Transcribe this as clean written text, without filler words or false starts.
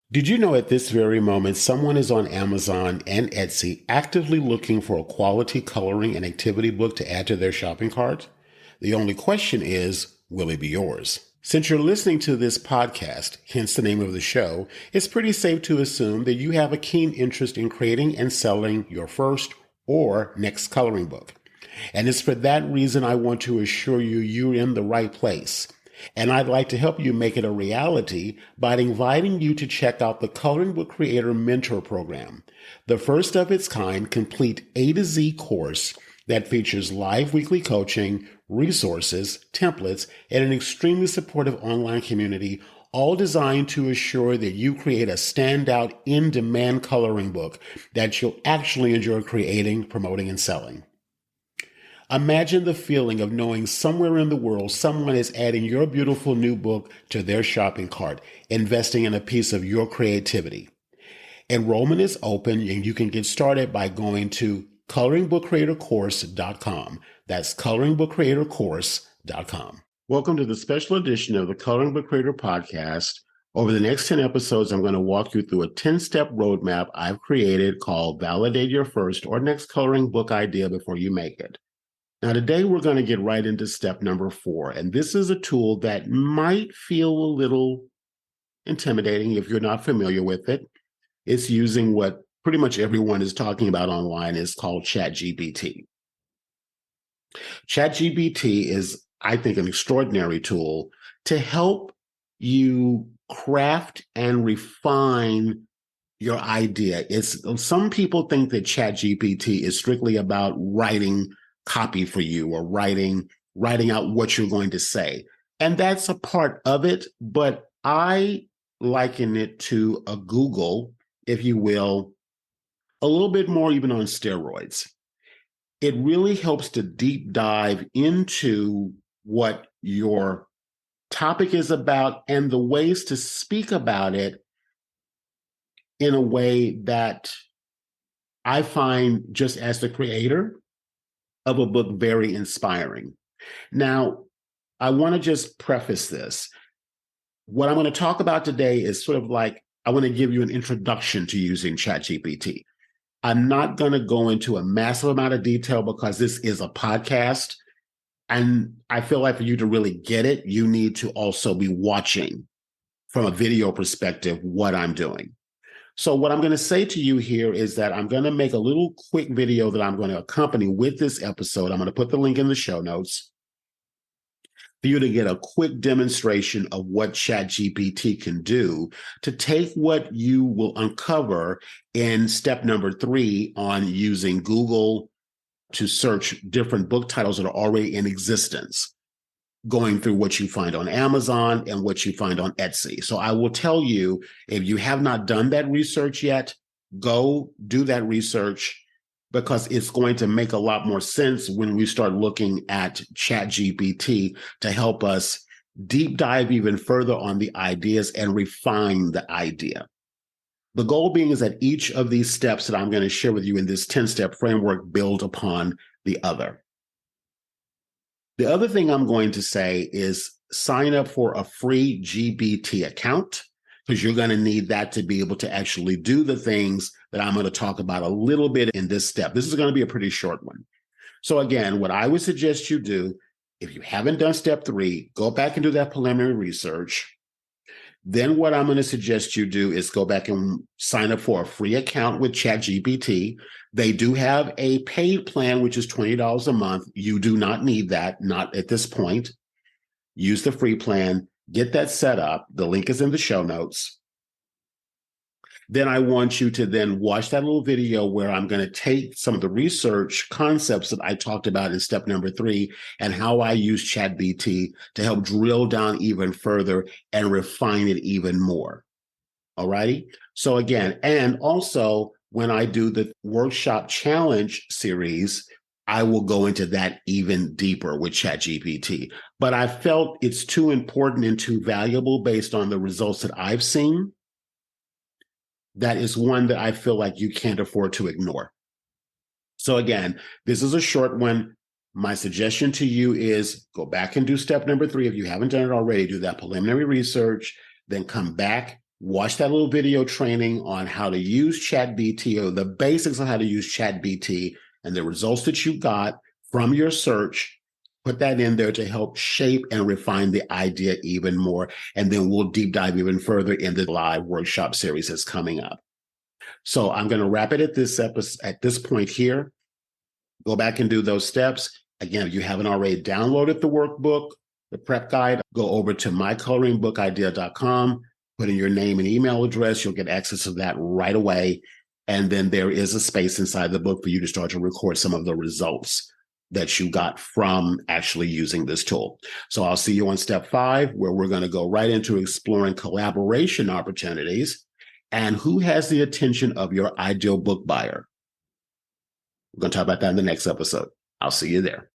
Did you know at this very moment someone is on Amazon and Etsy actively looking for a quality coloring and activity book to add to their shopping cart? The only question is, will it be yours? Since you're listening to this podcast, hence the name of the show, it's pretty safe to assume that you have a keen interest in creating and selling your first or next coloring book. And it's for that reason I want to assure you you're in the right place. And I'd like to help you make it a reality by inviting you to check out the Coloring Book Creator Mentor Program, the first of its kind complete A to Z course that features live weekly coaching, resources, templates, and an extremely supportive online community, all designed to assure that you create a standout in-demand coloring book that you'll actually enjoy creating, promoting, and selling. Imagine the feeling of knowing somewhere in the world someone is adding your beautiful new book to their shopping cart, investing in a piece of your creativity. Enrollment is open and you can get started by going to coloringbookcreatorcourse.com. That's coloringbookcreatorcourse.com. Welcome to the special edition of the Coloring Book Creator Podcast. Over the next 10 episodes, I'm going to walk you through a 10-step roadmap I've created called Validate Your First or Next Coloring Book Idea Before You Make It. Now, today we're going to get right into step number 4, and this is a tool that might feel a little intimidating if you're not familiar with it. It's using what pretty much everyone is talking about online. Is called ChatGPT. ChatGPT is, I think, an extraordinary tool to help you craft and refine your idea. Some people think that ChatGPT is strictly about writing copy for you or writing out what you're going to say. And that's a part of it, but I liken it to a Google, if you will, a little bit more even on steroids. It really helps to deep dive into what your topic is about and the ways to speak about it in a way that I find, just as the creator of a book, very inspiring. Now, I want to just preface this. What I'm going to talk about today is sort of like, I want to give you an introduction to using ChatGPT. I'm not going to go into a massive amount of detail because this is a podcast. And I feel like for you to really get it, you need to also be watching from a video perspective what I'm doing. So what I'm going to say to you here is that I'm going to make a little quick video that I'm going to accompany with this episode. I'm going to put the link in the show notes for you to get a quick demonstration of what ChatGPT can do to take what you will uncover in step number 3 on using Google to search different book titles that are already in existence, going through what you find on Amazon and what you find on Etsy. So I will tell you, if you have not done that research yet, go do that research, because it's going to make a lot more sense when we start looking at ChatGPT to help us deep dive even further on the ideas and refine the idea. The goal being is that each of these steps that I'm going to share with you in this 10-step framework build upon the other. The other thing I'm going to say is sign up for a free GBT account, because you're going to need that to be able to actually do the things that I'm going to talk about a little bit in this step. This is going to be a pretty short one. So again, what I would suggest you do, if you haven't done step 3, go back and do that preliminary research. Then what I'm going to suggest you do is go back and sign up for a free account with ChatGPT. They do have a paid plan, which is $20 a month. You do not need that, not at this point. Use the free plan, get that set up. The link is in the show notes. Then I want you to then watch that little video where I'm going to take some of the research concepts that I talked about in step number 3 and how I use ChatGPT to help drill down even further and refine it even more. All righty. So again, and also when I do the workshop challenge series, I will go into that even deeper with ChatGPT. But I felt it's too important and too valuable based on the results that I've seen. That is one that I feel like you can't afford to ignore. So again, this is a short one. My suggestion to you is go back and do step number 3. If you haven't done it already, do that preliminary research, then come back, watch that little video training on how to use ChatGPT, or the basics on how to use ChatGPT, and the results that you got from your search. Put that in there to help shape and refine the idea even more. And then we'll deep dive even further in the live workshop series that's coming up. So I'm going to wrap it at this point here. Go back and do those steps. Again, if you haven't already downloaded the workbook, the prep guide, go over to mycoloringbookidea.com, put in your name and email address. You'll get access to that right away. And then there is a space inside the book for you to start to record some of the results that you got from actually using this tool. So I'll see you on step 5, where we're going to go right into exploring collaboration opportunities and who has the attention of your ideal book buyer. We're going to talk about that in the next episode. I'll see you there.